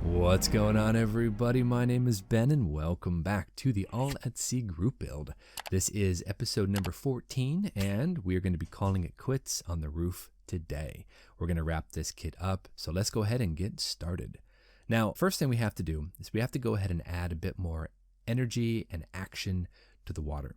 What's going on, everybody? My name is Ben and welcome back to the All at Sea group build. This is episode number 14 and we're going to be calling it quits on the roof today. We're going to wrap this kit up, so let's go ahead and get started. Now, first thing we have to do is we have to go ahead and add a bit more energy and action to the water.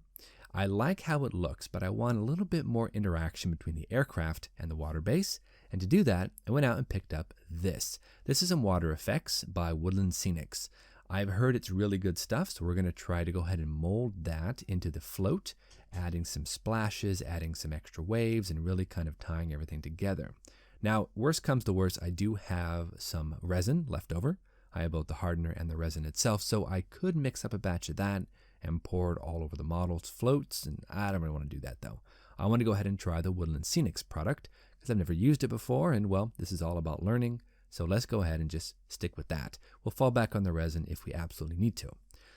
I like how it looks, but I want a little bit more interaction between the aircraft and the water base. And to do that, I went out and picked up this. This is some water effects by Woodland Scenics. I've heard it's really good stuff, so we're going to try to go ahead and mold that into the float, adding some splashes, adding some extra waves, and really kind of tying everything together. Now, worst comes to worst, I do have some resin left over. I have both the hardener and the resin itself, so I could mix up a batch of that and pour it all over the model's floats, and I don't really want to do that though. I want to go ahead and try the Woodland Scenics product because I've never used it before, and well, this is all about learning, so let's go ahead and just stick with that. We'll fall back on the resin if we absolutely need to.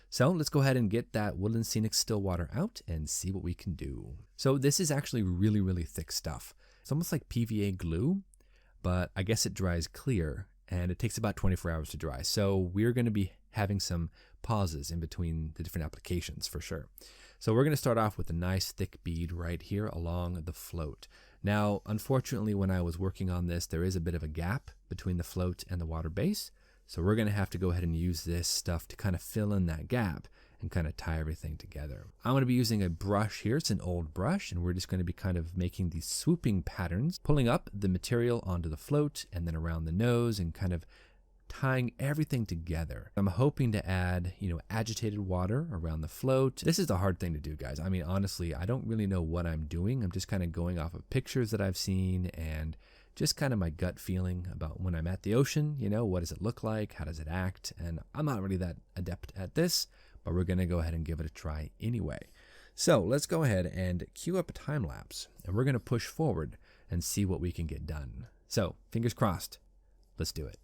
So let's go ahead and get that Woodland Scenics still water out and see what we can do. So this is actually really thick stuff. It's almost like PVA glue, but I guess it dries clear and it takes about 24 hours to dry. So we're going to be having some pauses in between the different applications for sure. So we're going to start off with a nice thick bead right here along the float. Now, unfortunately, when I was working on this, there is a bit of a gap between the float and the water base. So we're going to have to go ahead and use this stuff to kind of fill in that gap and kind of tie everything together. I'm going to be using a brush here. It's an old brush, and we're just going to be kind of making these swooping patterns, pulling up the material onto the float and then around the nose and kind of tying everything together. I'm hoping to add, agitated water around the float. This is the hard thing to do, guys. I mean, honestly, I don't really know what I'm doing. I'm just kind of going off of pictures that I've seen and just kind of my gut feeling about when I'm at the ocean, what does it look like? How does it act? And I'm not really that adept at this, but we're going to go ahead and give it a try anyway. So let's go ahead and cue up a time lapse and we're going to push forward and see what we can get done. So fingers crossed, let's do it.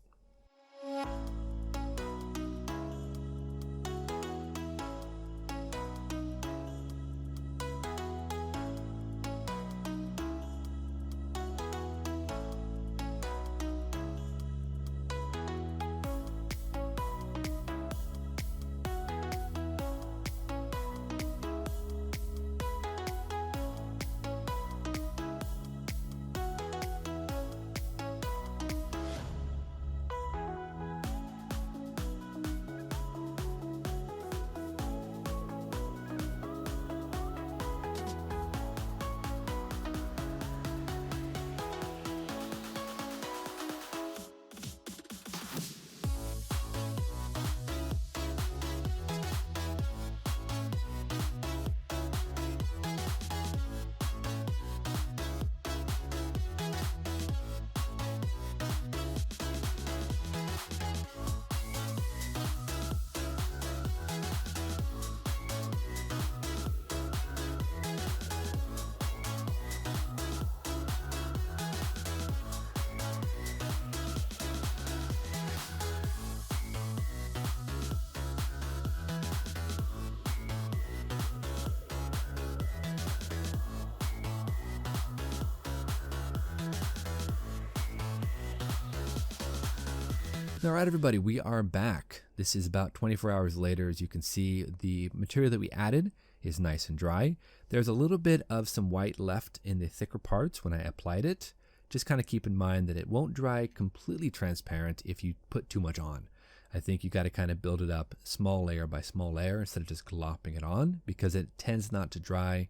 All right, everybody, we are back. This is about 24 hours later. As you can see, the material that we added is nice and dry. There's a little bit of some white left in the thicker parts when I applied it. Just kind of keep in mind that it won't dry completely transparent if you put too much on. I think you got to kind of build it up small layer by small layer instead of just glopping it on, because it tends not to dry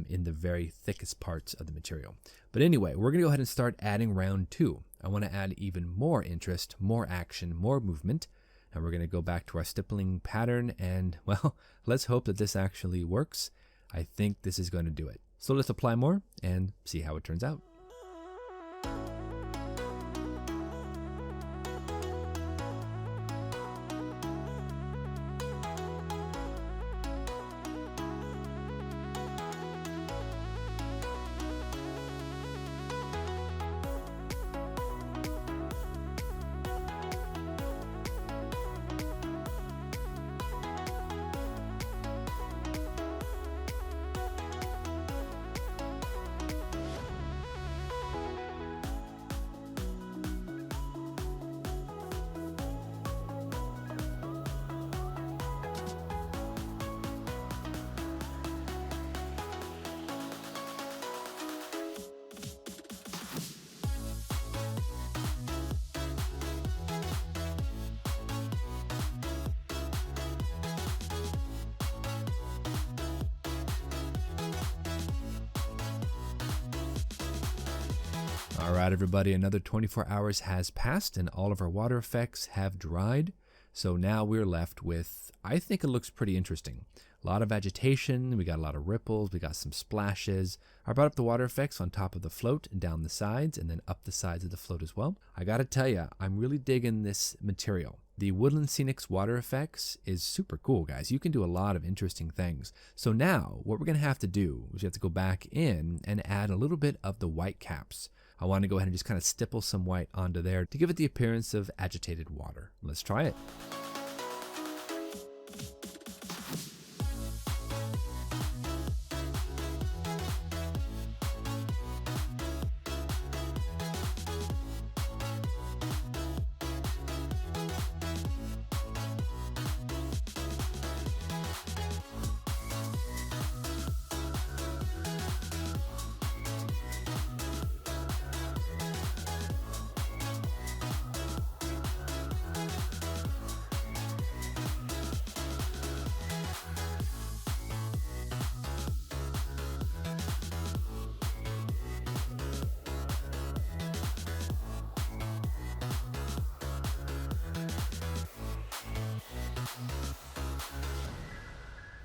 in the very thickest parts of the material. But anyway, we're going to go ahead and start adding round 2. I want to add even more interest, more action, more movement, and we're going to go back to our stippling pattern, and well, let's hope that this actually works. I think this is going to do it. So let's apply more and see how it turns out. All right, everybody, another 24 hours has passed and all of our water effects have dried. So now we're left with, I think it looks pretty interesting. A lot of vegetation, we got a lot of ripples, we got some splashes. I brought up the water effects on top of the float and down the sides and then up the sides of the float as well. I gotta tell you, I'm really digging this material. The Woodland Scenics water effects is super cool, guys. You can do a lot of interesting things. So now what we're gonna have to do is we have to go back in and add a little bit of the white caps. I want to go ahead and just kind of stipple some white onto there to give it the appearance of agitated water. Let's try it.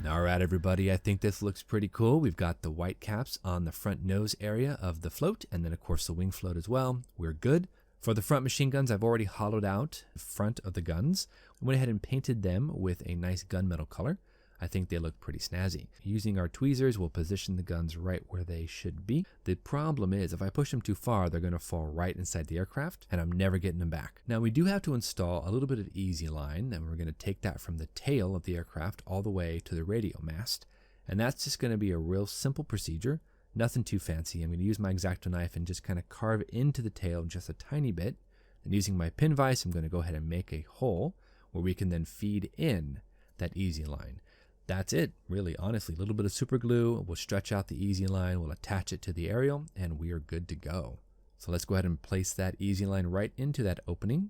All right, everybody, I think this looks pretty cool. We've got the white caps on the front nose area of the float, and then of course the wing float as well. We're good. For the front machine guns, I've already hollowed out the front of the guns. I went ahead and painted them with a nice gunmetal color. I think they look pretty snazzy. Using our tweezers, we'll position the guns right where they should be. The problem is, if I push them too far, they're going to fall right inside the aircraft, and I'm never getting them back. Now, we do have to install a little bit of easy line, and we're going to take that from the tail of the aircraft all the way to the radio mast. And that's just going to be a real simple procedure, nothing too fancy. I'm going to use my X-Acto knife and just kind of carve into the tail just a tiny bit. And using my pin vise, I'm going to go ahead and make a hole where we can then feed in that easy line. That's it, really, honestly. A little bit of super glue, we'll stretch out the easy line, we'll attach it to the aerial, and we are good to go. So let's go ahead and place that easy line right into that opening.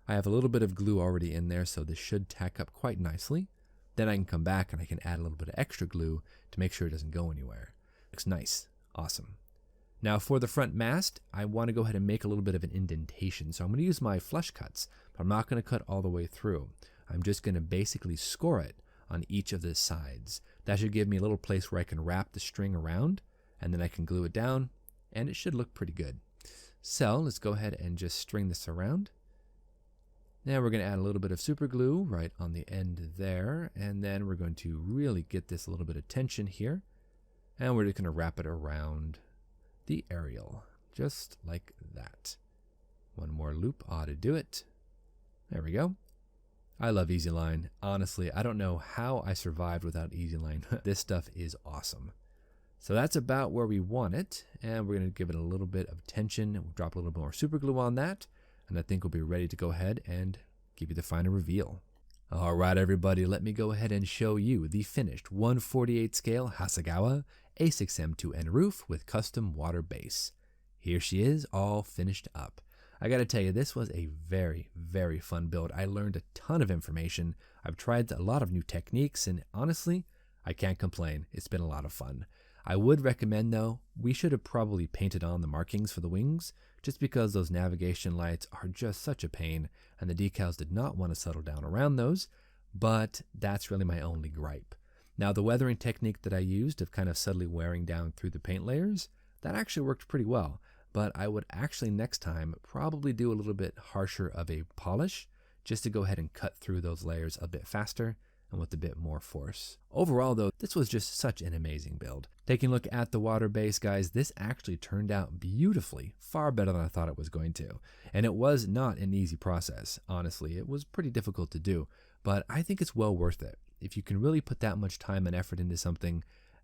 I have a little bit of glue already in there, so this should tack up quite nicely. Then I can come back and I can add a little bit of extra glue to make sure it doesn't go anywhere. Looks nice, awesome. Now for the front mast, I want to go ahead and make a little bit of an indentation. So I'm going to use my flush cuts, but I'm not going to cut all the way through. I'm just going to basically score it on each of the sides. That should give me a little place where I can wrap the string around, and then I can glue it down, and it should look pretty good. So let's go ahead and just string this around. Now we're going to add a little bit of super glue right on the end there, and then we're going to really get this a little bit of tension here, and we're just going to wrap it around the aerial, just like that. One more loop ought to do it. There we go. I love Easy Line. Honestly, I don't know how I survived without Easy Line. This stuff is awesome. So that's about where we want it, and we're going to give it a little bit of tension. We'll drop a little bit more super glue on that, and I think we'll be ready to go ahead and give you the final reveal. All right, everybody, let me go ahead and show you the finished 1/48 scale Hasegawa A6M2-N Rufe with custom water base. Here she is, all finished up. I gotta tell you, this was a very, very fun build. I learned a ton of information. I've tried a lot of new techniques, and honestly, I can't complain. It's been a lot of fun. I would recommend, though, we should have probably painted on the markings for the wings, just because those navigation lights are just such a pain, and the decals did not want to settle down around those, but that's really my only gripe. Now, the weathering technique that I used of kind of subtly wearing down through the paint layers, that actually worked pretty well. But I would actually next time probably do a little bit harsher of a polish just to go ahead and cut through those layers a bit faster and with a bit more force. Overall though, this was just such an amazing build. Taking a look at the water base, guys, this actually turned out beautifully, far better than I thought it was going to. And it was not an easy process, honestly. It was pretty difficult to do, but I think it's well worth it. If you can really put that much time and effort into something,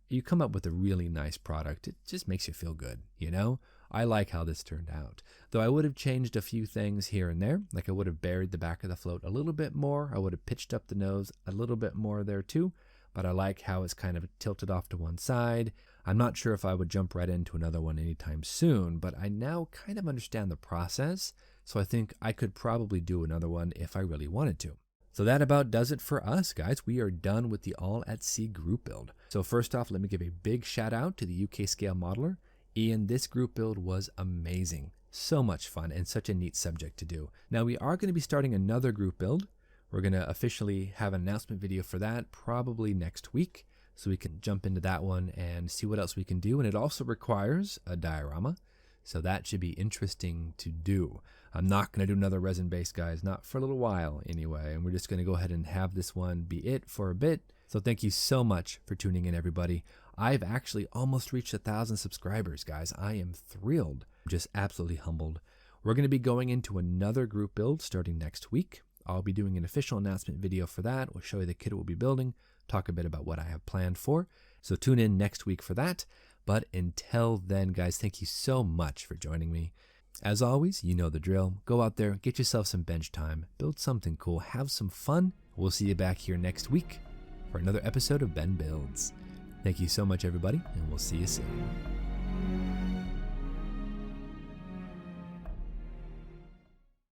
you come up with a really nice product. It just makes you feel good, you know? I like how this turned out. Though I would have changed a few things here and there, like I would have buried the back of the float a little bit more. I would have pitched up the nose a little bit more there too, but I like how it's kind of tilted off to one side. I'm not sure if I would jump right into another one anytime soon, but I now kind of understand the process, so I think I could probably do another one if I really wanted to. So that about does it for us, guys. We are done with the All at Sea group build. So first off, let me give a big shout out to the UK Scale Modeler. Ian, this group build was amazing. So much fun and such a neat subject to do. Now we are going to be starting another group build. We're going to officially have an announcement video for that probably next week, so we can jump into that one and see what else we can do. And it also requires a diorama, so that should be interesting to do. I'm not going to do another resin base, guys, not for a little while anyway, and we're just going to go ahead and have this one be it for a bit. So thank you so much for tuning in, everybody. I've actually almost reached 1,000 subscribers, guys. I am thrilled, just absolutely humbled. We're going to be going into another group build starting next week. I'll be doing an official announcement video for that. We'll show you the kit we'll be building, talk a bit about what I have planned for. So tune in next week for that. But until then, guys, thank you so much for joining me. As always, you know the drill. Go out there, get yourself some bench time, build something cool, have some fun. We'll see you back here next week for another episode of Ben Builds. Thank you so much, everybody, and we'll see you soon.